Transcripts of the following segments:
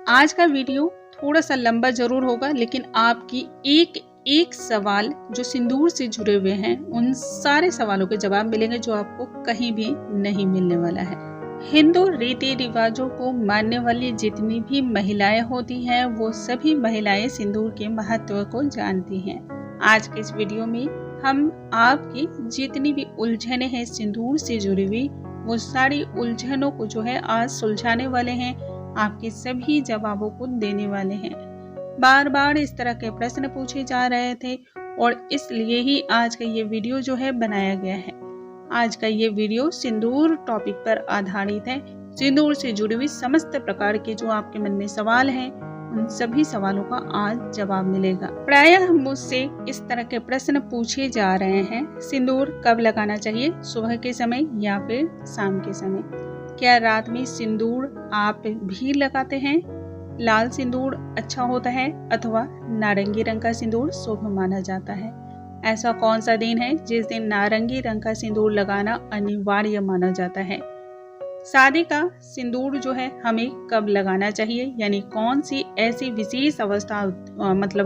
आज का वीडियो थोड़ा सा लंबा जरूर होगा, लेकिन आपकी एक एक सवाल जो सिंदूर से जुड़े हुए हैं उन सारे सवालों के जवाब मिलेंगे जो आपको कहीं भी नहीं मिलने वाला है। हिंदू रीति रिवाजों को मानने वाली जितनी भी महिलाएं होती हैं वो सभी महिलाएं सिंदूर के महत्व को जानती हैं। आज के इस वीडियो में हम आपकी जितनी भी उलझने हैं सिंदूर से जुड़ी हुई वो सारी उलझनों को जो है आज सुलझाने वाले हैं, आपके सभी जवाबों को देने वाले हैं। बार बार इस तरह के प्रश्न पूछे जा रहे थे और इसलिए ही आज का ये वीडियो जो है बनाया गया है। आज का ये वीडियो सिंदूर टॉपिक पर आधारित है। सिंदूर से जुड़ी हुई समस्त प्रकार के जो आपके मन में सवाल हैं उन सभी सवालों का आज जवाब मिलेगा। प्रायः मुझसे इस तरह के प्रश्न पूछे जा रहे हैं, सिंदूर कब लगाना चाहिए, सुबह के समय या फिर शाम के समय? क्या रात में सिंदूर आप भी लगाते हैं? लाल सिंदूर अच्छा होता है अथवा नारंगी रंग का सिंदूर शुभ माना जाता है? ऐसा कौन सा दिन है जिस दिन नारंगी रंग का सिंदूर लगाना अनिवार्य माना जाता है? शादी का सिंदूर जो है हमें कब लगाना चाहिए, यानी कौन सी ऐसी विशेष अवस्था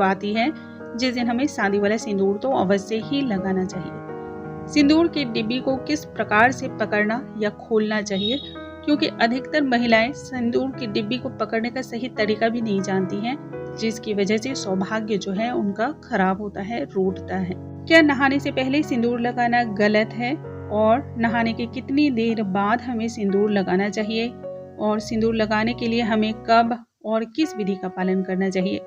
आती है जिस दिन हमें शादी वाला सिंदूर तो अवश्य ही लगाना चाहिए? सिंदूर की डिब्बी को किस प्रकार से पकड़ना या खोलना चाहिए, क्योंकि अधिकतर महिलाएं सिंदूर की डिब्बी को पकड़ने का सही तरीका भी नहीं जानती हैं, जिसकी वजह से सौभाग्य जो है उनका खराब होता है, रूठता है। क्या नहाने से पहले सिंदूर लगाना गलत है और नहाने के कितनी देर बाद हमें सिंदूर लगाना चाहिए और सिंदूर लगाने के लिए हमें कब और किस विधि का पालन करना चाहिए?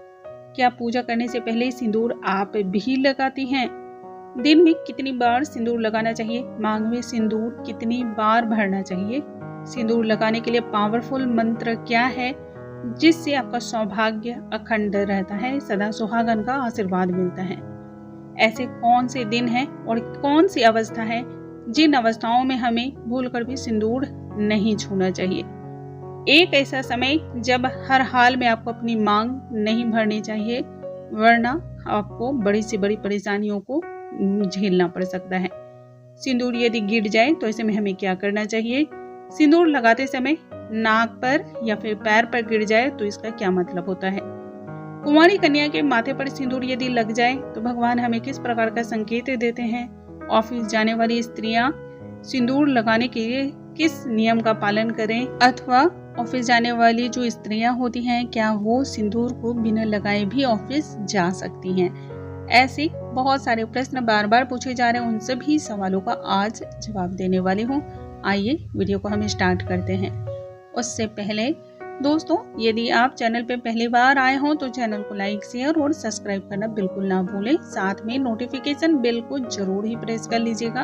क्या पूजा करने से पहले सिंदूर आप भी लगाती हैं? दिन में कितनी बार सिंदूर लगाना चाहिए? मांग में सिंदूर कितनी बार भरना चाहिए? सिंदूर लगाने के लिए पावरफुल मंत्र क्या है जिससे आपका सौभाग्य अखंड रहता है, सदा सुहागन का आशीर्वाद मिलता है? ऐसे कौन से दिन हैं और कौन सी अवस्था है जिन अवस्थाओं में हमें भूलकर भी सिंदूर नहीं छूना चाहिए? एक ऐसा समय जब हर हाल में आपको अपनी मांग नहीं भरनी चाहिए, वरना आपको बड़ी से बड़ी परेशानियों को झेलना पड़ सकता है। सिंदूर यदि गिर जाए तो ऐसे में हमें क्या करना चाहिए? सिंदूर लगाते समय नाक पर या फिर पैर पर गिर जाए तो इसका क्या मतलब होता है? कुंवारी कन्या के माथे पर सिंदूर यदि लग जाए तो भगवान हमें किस प्रकार का संकेत देते हैं? ऑफिस जाने वाली स्त्रियां सिंदूर लगाने के लिए किस नियम का पालन करें, अथवा ऑफिस जाने वाली जो स्त्रियां होती हैं क्या वो सिंदूर को बिना लगाए भी ऑफिस जा सकती हैं? ऐसे बहुत सारे प्रश्न बार बार पूछे जा रहे हैं, उन सभी सवालों का आज जवाब देने वाली हूँ। आइए वीडियो को हम स्टार्ट करते हैं। उससे पहले दोस्तों, यदि आप चैनल पे पहली बार आए हो तो चैनल को लाइक, शेयर और सब्सक्राइब करना बिल्कुल ना भूलें। साथ में नोटिफिकेशन बेल को जरूर ही प्रेस कर लीजिएगा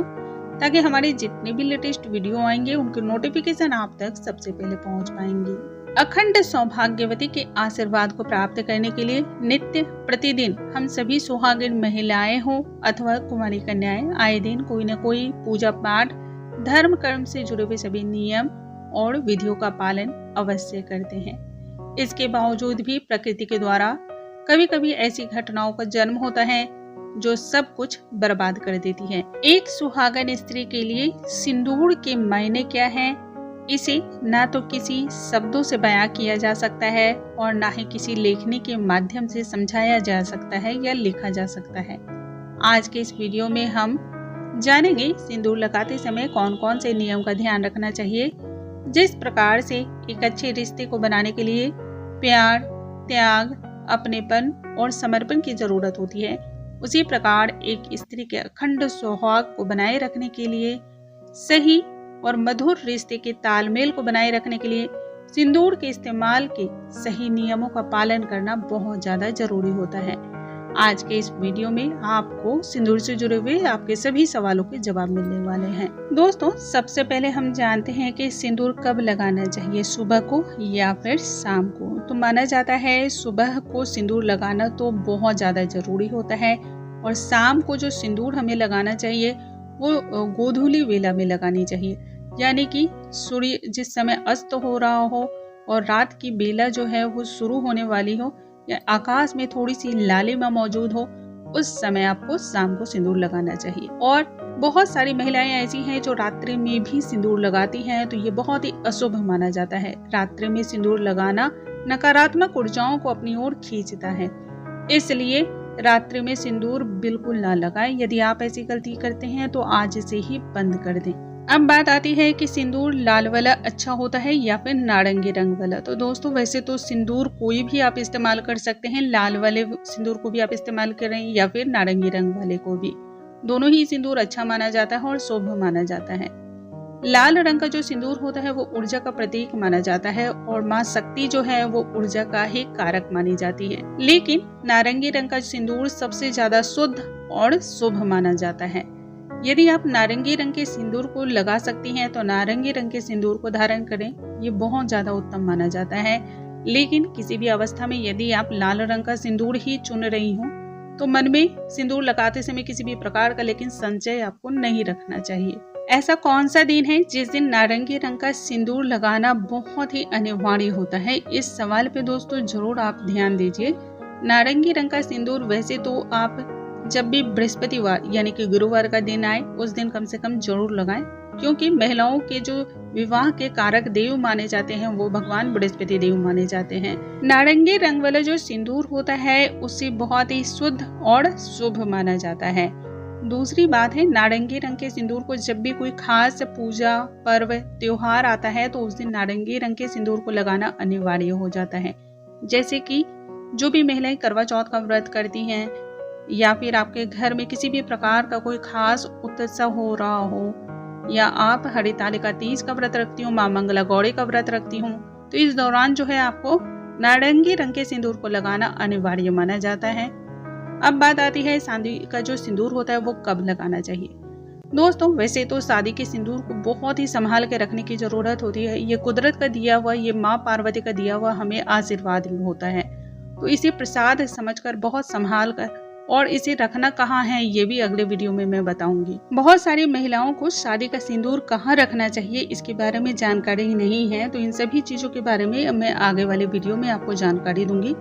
ताकि हमारे जितने भी लेटेस्ट वीडियो आएंगे उनके नोटिफिकेशन आप तक सबसे पहले पहुंच पाएंगे। अखंड सौभाग्यवती के आशीर्वाद को प्राप्त करने के लिए नित्य प्रतिदिन हम सभी सुहागिन महिलाएं हो अथवा कुमारी कन्याएं आए दिन कोई न कोई पूजा पाठ, धर्म कर्म से जुड़े हुए सभी नियम और विधियों का पालन अवश्य करते हैं। इसके बावजूद भी प्रकृति के द्वारा कभी कभी ऐसी घटनाओं का जन्म होता है जो सब कुछ बर्बाद कर देती है। एक सुहागन स्त्री के लिए सिंदूर के मायने क्या है, इसे ना तो किसी शब्दों से बयां किया जा सकता है और ना ही किसी लेखनी के माध्यम से समझाया जा सकता है या लिखा जा सकता है। आज के इस वीडियो में हम जानेंगे सिंदूर लगाते समय कौन कौन से नियम का ध्यान रखना चाहिए। जिस प्रकार से एक अच्छे रिश्ते को बनाने के लिए प्यार, त्याग, अपनेपन और समर्पण की जरूरत होती है, उसी प्रकार एक स्त्री के अखंड सुहाग को बनाए रखने के लिए, सही और मधुर रिश्ते के तालमेल को बनाए रखने के लिए सिंदूर के इस्तेमाल के सही नियमों का पालन करना बहुत ज्यादा जरूरी होता है। आज के इस वीडियो में आपको सिंदूर से जुड़े हुए आपके सभी सवालों के जवाब मिलने वाले हैं। दोस्तों, सबसे पहले हम जानते हैं कि सिंदूर कब लगाना चाहिए, सुबह को या फिर शाम को? तो माना जाता है सुबह को सिंदूर लगाना तो बहुत ज्यादा जरूरी होता है और शाम को जो सिंदूर हमें लगाना चाहिए वो गोधूली वेला में लगानी चाहिए, यानी कि सूर्य जिस समय अस्त हो रहा हो और रात की बेला जो है वो शुरू होने वाली हो या आकाश में थोड़ी सी लालिमा मौजूद हो, उस समय आपको शाम को सिंदूर लगाना चाहिए। और बहुत सारी महिलाएं ऐसी हैं जो रात्रि में भी सिंदूर लगाती हैं, तो ये बहुत ही अशुभ माना जाता है। रात्रि में सिंदूर लगाना नकारात्मक ऊर्जाओं को अपनी ओर खींचता है। इसलिए रात्रि में सिंदूर बिल्कुल ना लगाएं। यदि आप ऐसी गलती करते हैं तो आज से ही बंद कर दें। अब बात आती है कि सिंदूर लाल वाला अच्छा होता है या फिर नारंगी रंग वाला। तो दोस्तों वैसे तो सिंदूर कोई भी आप इस्तेमाल कर सकते हैं, लाल वाले सिंदूर को भी आप इस्तेमाल करें या फिर नारंगी रंग वाले को भी। दोनों ही सिंदूर अच्छा माना जाता है और शुभ माना जाता है। लाल रंग का जो सिंदूर होता है वो ऊर्जा का प्रतीक माना जाता है और माँ शक्ति जो है वो ऊर्जा का ही कारक मानी जाती है। लेकिन नारंगी रंग का सिंदूर सबसे ज्यादा शुद्ध और शुभ माना जाता है। यदि आप नारंगी रंग के सिंदूर को लगा सकती हैं तो नारंगी रंग के सिंदूर को धारण करें, ये बहुत ज्यादा उत्तम माना जाता है। लेकिन किसी भी अवस्था में यदि आप लाल रंग का सिंदूर ही चुन रही हो तो मन में सिंदूर लगाते समय किसी भी प्रकार का लेकिन संचय आपको नहीं रखना चाहिए। ऐसा कौन सा दिन है जिस दिन नारंगी रंग का सिंदूर लगाना बहुत ही अनिवार्य होता है? इस सवाल पे दोस्तों जरूर आप ध्यान दीजिए। नारंगी रंग का सिंदूर वैसे तो आप जब भी बृहस्पतिवार यानी कि गुरुवार का दिन आए उस दिन कम से कम जरूर लगाएं, क्योंकि महिलाओं के जो विवाह के कारक देव माने जाते हैं वो भगवान बृहस्पति देव माने जाते हैं। नारंगी रंग वाला जो सिंदूर होता है उससे बहुत ही शुद्ध और शुभ माना जाता है। दूसरी बात है, नारंगी रंग के सिंदूर को जब भी कोई खास पूजा पर्व त्योहार आता है तो उस दिन नारंगी रंग के सिंदूर को लगाना अनिवार्य हो जाता है। जैसे कि जो भी महिलाएं करवा चौथ का व्रत करती हैं या फिर आपके घर में किसी भी प्रकार का कोई खास उत्सव हो रहा हो या आप हरितालिका तीज का व्रत रखती हूँ, माँ मंगला गौरी का व्रत रखती हूँ, तो इस दौरान जो है आपको नारंगी रंग के सिंदूर को लगाना अनिवार्य माना जाता है। अब बात आती है शादी का जो सिंदूर होता है वो कब लगाना चाहिए। दोस्तों वैसे तो शादी के सिंदूर को बहुत ही संभाल के रखने की जरूरत होती है। ये कुदरत का दिया हुआ, ये माँ पार्वती का दिया हुआ हमें आशीर्वाद होता है, तो इसे प्रसाद समझकर बहुत संभाल कर और इसे रखना कहाँ है ये भी अगले वीडियो में मैं बताऊंगी। बहुत सारी महिलाओं को शादी का सिंदूर कहाँ रखना चाहिए इसके बारे में जानकारी नहीं है, तो इन सभी चीजों के बारे में मैं आगे वाले वीडियो में आपको जानकारी दूंगी।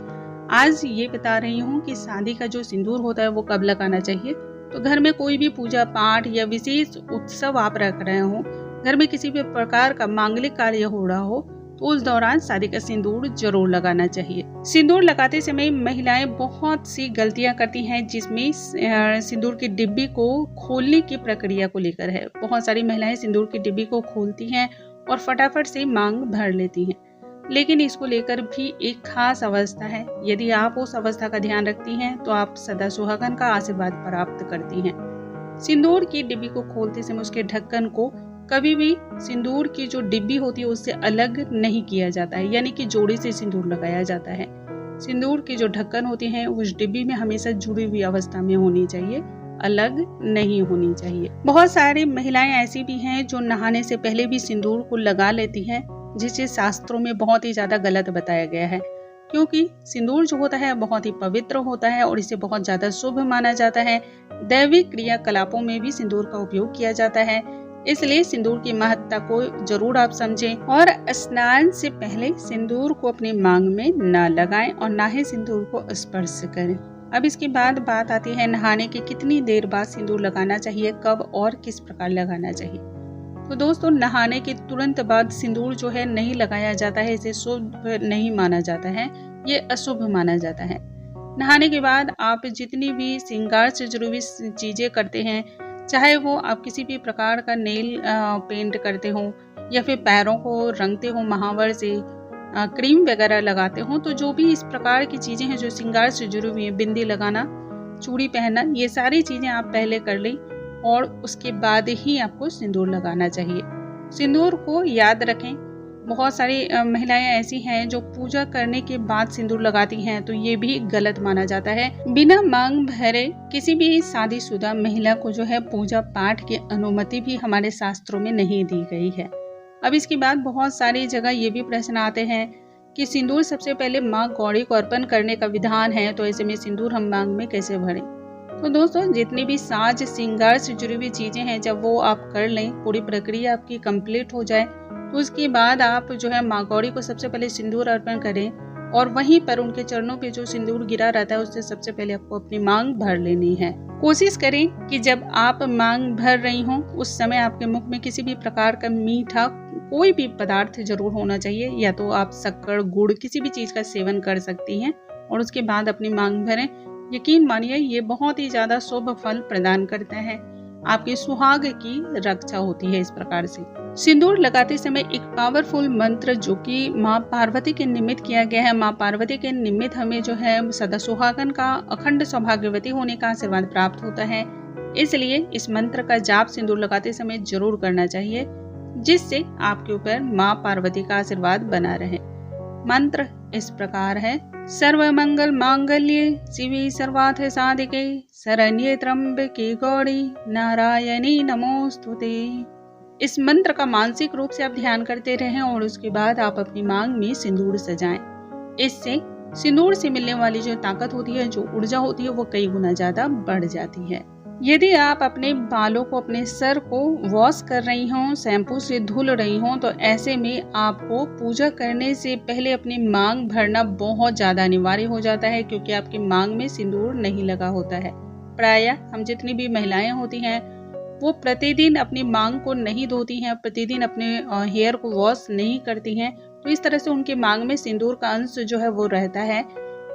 आज ये बता रही हूँ कि शादी का जो सिंदूर होता है वो कब लगाना चाहिए। तो घर में कोई भी पूजा पाठ या विशेष उत्सव आप रख रहे हो, घर में किसी भी प्रकार का मांगलिक कार्य हो रहा हो, तो उस दौरान शादी का सिंदूर जरूर लगाना चाहिए। सिंदूर लगाते समय महिलाएं बहुत सी गलतियां करती हैं, जिसमें सिंदूर की डिब्बी को खोलने की प्रक्रिया को लेकर है। बहुत सारी महिलाएं सिंदूर की डिब्बी को खोलती हैं और फटाफट से मांग भर लेती हैं, लेकिन इसको लेकर भी एक खास अवस्था है। यदि आप उस अवस्था का ध्यान रखती हैं तो आप सदा सुहागन का आशीर्वाद प्राप्त करती हैं। सिंदूर की डिब्बी को खोलते समय उसके ढक्कन को कभी भी सिंदूर की जो डिब्बी होती है उससे अलग नहीं किया जाता है, यानी कि जोड़ी से सिंदूर लगाया जाता है। सिंदूर की जो ढक्कन होती है उस डिब्बी में हमेशा जुड़ी हुई अवस्था में होनी चाहिए, अलग नहीं होनी चाहिए। बहुत सारी महिलाएं ऐसी भी हैं जो नहाने से पहले भी सिंदूर को लगा लेती हैं, जिसे शास्त्रों में बहुत ही ज्यादा गलत बताया गया है, क्योंकि सिंदूर जो होता है बहुत ही पवित्र होता है और इसे बहुत ज्यादा शुभ माना जाता है। दैविक क्रियाकलापों में भी सिंदूर का उपयोग किया जाता है, इसलिए सिंदूर की महत्ता को जरूर आप समझें और स्नान से पहले सिंदूर को अपनी मांग में न लगाएं और ना ही सिंदूर को स्पर्श करें। अब इसके बाद बात आती है नहाने के कितनी देर बाद सिंदूर लगाना चाहिए, कब और किस प्रकार लगाना चाहिए। तो दोस्तों नहाने के तुरंत बाद सिंदूर जो है नहीं लगाया जाता है, इसे शुभ नहीं माना जाता है, ये अशुभ माना जाता है। नहाने के बाद आप जितनी भी श्रृंगार से जुड़ी हुई चीजें करते हैं, चाहे वो आप किसी भी प्रकार का नेल पेंट करते हो या फिर पैरों को रंगते हो महावर से, क्रीम वगैरह लगाते हो, तो जो भी इस प्रकार की चीजें हैं जो श्रृंगार से जुड़ी हुई हैं, बिंदी लगाना, चूड़ी पहनना, ये सारी चीजें आप पहले कर लें और उसके बाद ही आपको सिंदूर लगाना चाहिए। सिंदूर को याद रखें, बहुत सारी महिलाएं ऐसी हैं जो पूजा करने के बाद सिंदूर लगाती हैं, तो ये भी गलत माना जाता है। बिना मांग भरे किसी भी शादीशुदा महिला को जो है पूजा पाठ की अनुमति भी हमारे शास्त्रों में नहीं दी गई है। अब इसके बाद बहुत सारी जगह ये भी प्रश्न आते हैं कि सिंदूर सबसे पहले माँ गौरी को अर्पण करने का विधान है, तो ऐसे में सिंदूर हम मांग में कैसे भरें। तो दोस्तों जितनी भी साज श्रृंगार से जुड़ी हुई चीजें हैं, जब वो आप कर लें, पूरी प्रक्रिया आपकी कंप्लीट हो जाए, तो उसके बाद आप जो है माँ गौरी को सबसे पहले सिंदूर अर्पण करें और वहीं पर उनके चरणों पे जो सिंदूर गिरा रहता है उससे सबसे पहले आपको अपनी मांग भर लेनी है। कोशिश करें कि जब आप मांग भर रही हों उस समय आपके मुख में किसी भी प्रकार का मीठा कोई भी पदार्थ जरूर होना चाहिए, या तो आप शक्कर, गुड़, किसी भी चीज़ का सेवन कर सकती हैं और उसके बाद अपनी मांग भरें। यकीन मानिए ये बहुत ही ज़्यादा शुभ फल प्रदान करता है, आपके सुहाग की रक्षा होती है। इस प्रकार से सिंदूर लगाते समय एक पावरफुल मंत्र जो कि माँ पार्वती के निमित्त किया गया है, माँ पार्वती के निमित्त हमें जो है सदा सुहागन का अखंड सौभाग्यवती होने का आशीर्वाद प्राप्त होता है। इसलिए इस मंत्र का जाप सिंदूर लगाते समय जरूर करना चाहिए, जिससे आपके ऊपर माँ पार्वती का आशीर्वाद बना रहे। मंत्र इस प्रकार है: सर्वमंगल मांगल्ये शिवे सर्वार्थ साधिके शरण्ये त्र्यंबके गौरी नारायणी नमोस्तुते। इस मंत्र का मानसिक रूप से आप ध्यान करते रहें और उसके बाद आप अपनी मांग में सिंदूर सजाएं। इससे सिंदूर से मिलने वाली जो ताकत होती है, जो ऊर्जा होती है, वो कई गुना ज्यादा बढ़ जाती है। यदि आप अपने बालों को, अपने सर को वॉश कर रही हों, शैम्पू से धुल रही हों, तो ऐसे में आपको पूजा करने से पहले अपनी मांग भरना बहुत ज्यादा अनिवार्य हो जाता है, क्योंकि आपकी मांग में सिंदूर नहीं लगा होता है। प्रायः हम जितनी भी महिलाएं होती हैं वो प्रतिदिन अपनी मांग को नहीं धोती हैं, प्रतिदिन अपने हेयर को वॉश नहीं करती हैं, तो इस तरह से उनके मांग में सिंदूर का अंश जो है वो रहता है।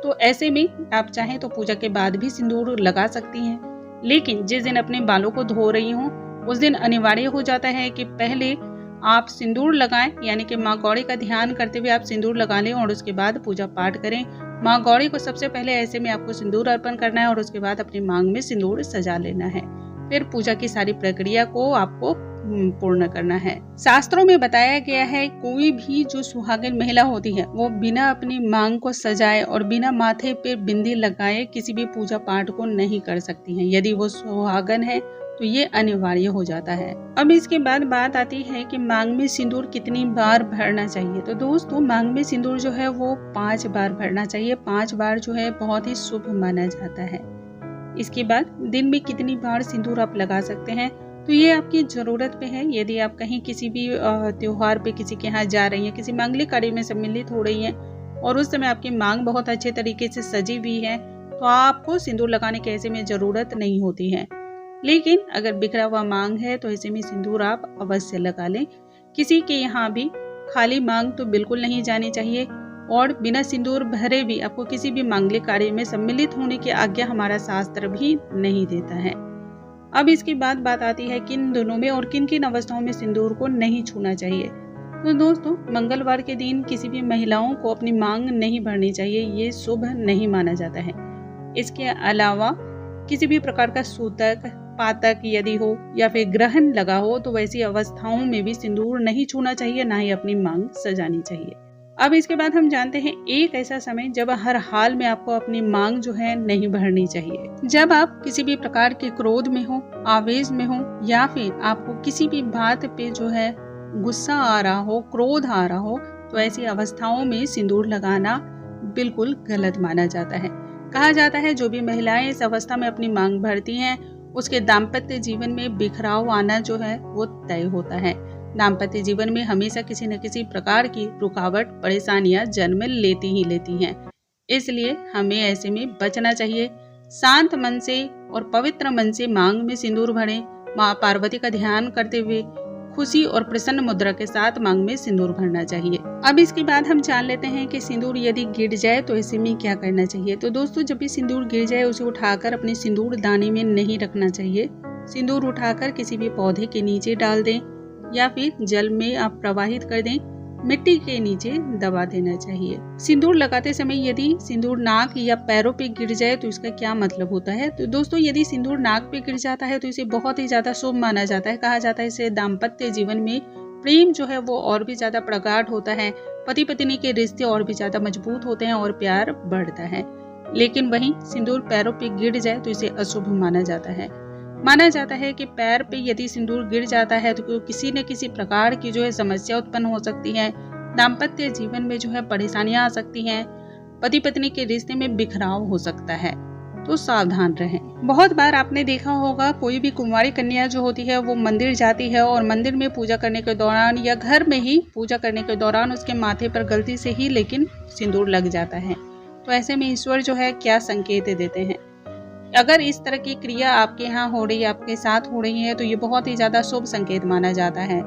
तो ऐसे में आप चाहें तो पूजा के बाद भी सिंदूर लगा सकती हैं, लेकिन जिस दिन अपने बालों को धो रही हों उस दिन अनिवार्य हो जाता है कि पहले आप सिंदूर लगाएं, यानी कि माँ गौरी का ध्यान करते हुए आप सिंदूर लगा लें और उसके बाद पूजा पाठ करें। माँ गौरी को सबसे पहले ऐसे में आपको सिंदूर अर्पण करना है और उसके बाद अपनी मांग में सिंदूर सजा लेना है। फिर पूजा की सारी प्रक्रिया को आपको पूर्ण करना है। शास्त्रों में बताया गया है कोई भी जो सुहागिन महिला होती है वो बिना अपनी मांग को सजाए और बिना माथे पे बिंदी लगाए किसी भी पूजा पाठ को नहीं कर सकती है। यदि वो सुहागन है तो ये अनिवार्य हो जाता है। अब इसके बाद बात आती है कि मांग में सिंदूर कितनी बार भरना चाहिए। तो दोस्तों, मांग में सिंदूर जो है वो 5 बार भरना चाहिए। 5 बार जो है बहुत ही शुभ माना जाता है। इसके बाद दिन में कितनी बार सिंदूर आप लगा सकते हैं तो ये आपकी ज़रूरत पे है। यदि आप कहीं किसी भी त्योहार पे किसी के यहाँ जा रही हैं, किसी मांगलिक कार्य में सम्मिलित हो रही हैं और उस समय आपकी मांग बहुत अच्छे तरीके से सजी हुई है, तो आपको सिंदूर लगाने की ऐसे में ज़रूरत नहीं होती है। लेकिन अगर बिखरा हुआ मांग है तो ऐसे में सिंदूर आप अवश्य लगा लें। किसी के यहाँ भी खाली मांग तो बिल्कुल नहीं जानी चाहिए और बिना सिंदूर भरे भी आपको किसी भी मांगलिक कार्य में सम्मिलित होने की आज्ञा हमारा शास्त्र भी नहीं देता है। अब इसके बाद बात आती है किन दिनों में और किन किन अवस्थाओं में सिंदूर को नहीं छूना चाहिए। तो दोस्तों, मंगलवार के दिन किसी भी महिलाओं को अपनी मांग नहीं भरनी चाहिए, ये शुभ नहीं माना जाता है। इसके अलावा किसी भी प्रकार का सूतक, पातक यदि हो या फिर ग्रहण लगा हो तो वैसी अवस्थाओं में भी सिंदूर नहीं छूना चाहिए, ना ही अपनी मांग सजानी चाहिए। अब इसके बाद हम जानते हैं एक ऐसा समय जब हर हाल में आपको अपनी मांग जो है नहीं भरनी चाहिए। जब आप किसी भी प्रकार के क्रोध में हो, आवेश में हो, या फिर आपको किसी भी बात पे जो है गुस्सा आ रहा हो, क्रोध आ रहा हो, तो ऐसी अवस्थाओं में सिंदूर लगाना बिल्कुल गलत माना जाता है। कहा जाता है जो भी महिलाएं इस अवस्था में अपनी मांग भरती हैं उसके दाम्पत्य जीवन में बिखराव आना जो है वो तय होता है। दाम्पत्य जीवन में हमेशा किसी न किसी प्रकार की रुकावट, परेशानियां जन्म लेती ही लेती हैं। इसलिए हमें ऐसे में बचना चाहिए। शांत मन से और पवित्र मन से मांग में सिंदूर भरें। माँ पार्वती का ध्यान करते हुए खुशी और प्रसन्न मुद्रा के साथ मांग में सिंदूर भरना चाहिए। अब इसके बाद हम जान लेते हैं कि सिंदूर यदि गिर जाए तो ऐसे में क्या करना चाहिए। तो दोस्तों, जब भी सिंदूर गिर जाए उसे उठाकर अपने सिंदूर दानी में नहीं रखना चाहिए। सिंदूर उठाकर किसी भी पौधे के नीचे डाल दें या फिर जल में आप प्रवाहित कर दें, मिट्टी के नीचे दबा देना चाहिए। सिंदूर लगाते समय यदि सिंदूर नाक या पैरों पे गिर जाए तो इसका क्या मतलब होता है। तो दोस्तों, यदि सिंदूर नाक पे गिर जाता है तो इसे बहुत ही ज्यादा शुभ माना जाता है। कहा जाता है इससे दाम्पत्य जीवन में प्रेम जो है वो और भी ज्यादा प्रगाढ़ होता है, पति पत्नी के रिश्ते और भी ज्यादा मजबूत होते हैं और प्यार बढ़ता है। लेकिन वहीं सिंदूर पैरों पे गिर जाए तो इसे अशुभ माना जाता है। माना जाता है कि पैर पे यदि सिंदूर गिर जाता है तो किसी न किसी प्रकार की जो है समस्या उत्पन्न हो सकती है, दाम्पत्य जीवन में जो है परेशानियां आ सकती हैं, पति पत्नी के रिश्ते में बिखराव हो सकता है, तो सावधान रहें। बहुत बार आपने देखा होगा कोई भी कुंवारी कन्या जो होती है वो मंदिर जाती है और मंदिर में पूजा करने के दौरान या घर में ही पूजा करने के दौरान उसके माथे पर गलती से ही लेकिन सिंदूर लग जाता है। तो ऐसे में ईश्वर जो है क्या संकेत देते हैं। अगर इस तरह की क्रिया आपके यहाँ हो रही है, आपके साथ हो रही है, तो ये बहुत ही ज़्यादा शुभ संकेत माना जाता है।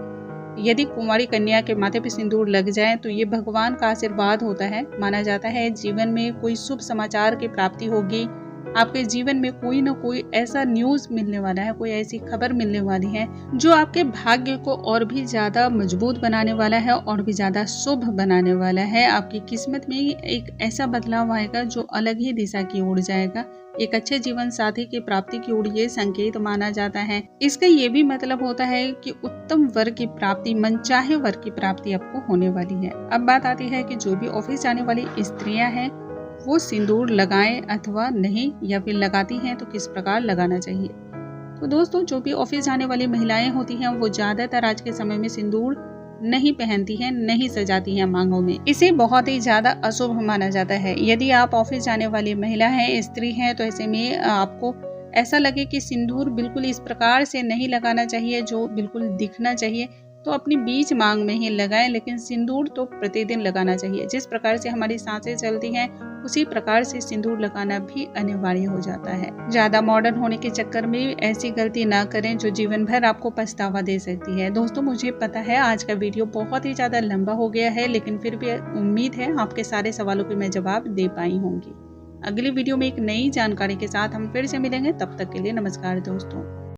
यदि कुंवारी कन्या के माथे पे सिंदूर लग जाए तो ये भगवान का आशीर्वाद होता है। माना जाता है जीवन में कोई शुभ समाचार की प्राप्ति होगी, आपके जीवन में कोई न कोई ऐसा न्यूज़ मिलने वाला है, कोई ऐसी खबर मिलने वाली है जो आपके भाग्य को और भी ज़्यादा मजबूत बनाने वाला है और भी ज़्यादा शुभ बनाने वाला है। आपकी किस्मत में एक ऐसा बदलाव आएगा जो अलग ही दिशा की ओर जाएगा। एक अच्छे जीवन साथी की प्राप्ति की ओर ये संकेत माना जाता है। इसका ये भी मतलब होता है कि उत्तम वर की प्राप्ति, मनचाहे वर की प्राप्ति आपको होने वाली है। अब बात आती है कि जो भी ऑफिस जाने वाली स्त्रियां हैं वो सिंदूर लगाएं अथवा नहीं, या फिर लगाती हैं तो किस प्रकार लगाना चाहिए। तो दोस्तों, जो भी ऑफिस जाने वाली महिलाएं होती हैं वो ज्यादातर आज के समय में सिंदूर नहीं पहनती हैं, नहीं सजाती हैं मांगों में। इसे बहुत ही ज्यादा अशुभ माना जाता है। यदि आप ऑफिस जाने वाली महिला हैं, स्त्री हैं, तो ऐसे में आपको ऐसा लगे कि सिंदूर बिल्कुल इस प्रकार से नहीं लगाना चाहिए जो बिल्कुल दिखना चाहिए, तो अपनी बीच मांग में ही लगाएं, लेकिन सिंदूर तो प्रतिदिन लगाना चाहिए। जिस प्रकार से हमारी सांसें चलती हैं उसी प्रकार से सिंदूर लगाना भी अनिवार्य हो जाता है। ज्यादा मॉडर्न होने के चक्कर में ऐसी गलती ना करें जो जीवन भर आपको पछतावा दे सकती है। दोस्तों, मुझे पता है आज का वीडियो बहुत ही ज्यादा लंबा हो गया है, लेकिन फिर भी उम्मीद है आपके सारे सवालों के मैं जवाब दे पाई होंगी। अगली वीडियो में एक नई जानकारी के साथ हम फिर से मिलेंगे। तब तक के लिए नमस्कार दोस्तों।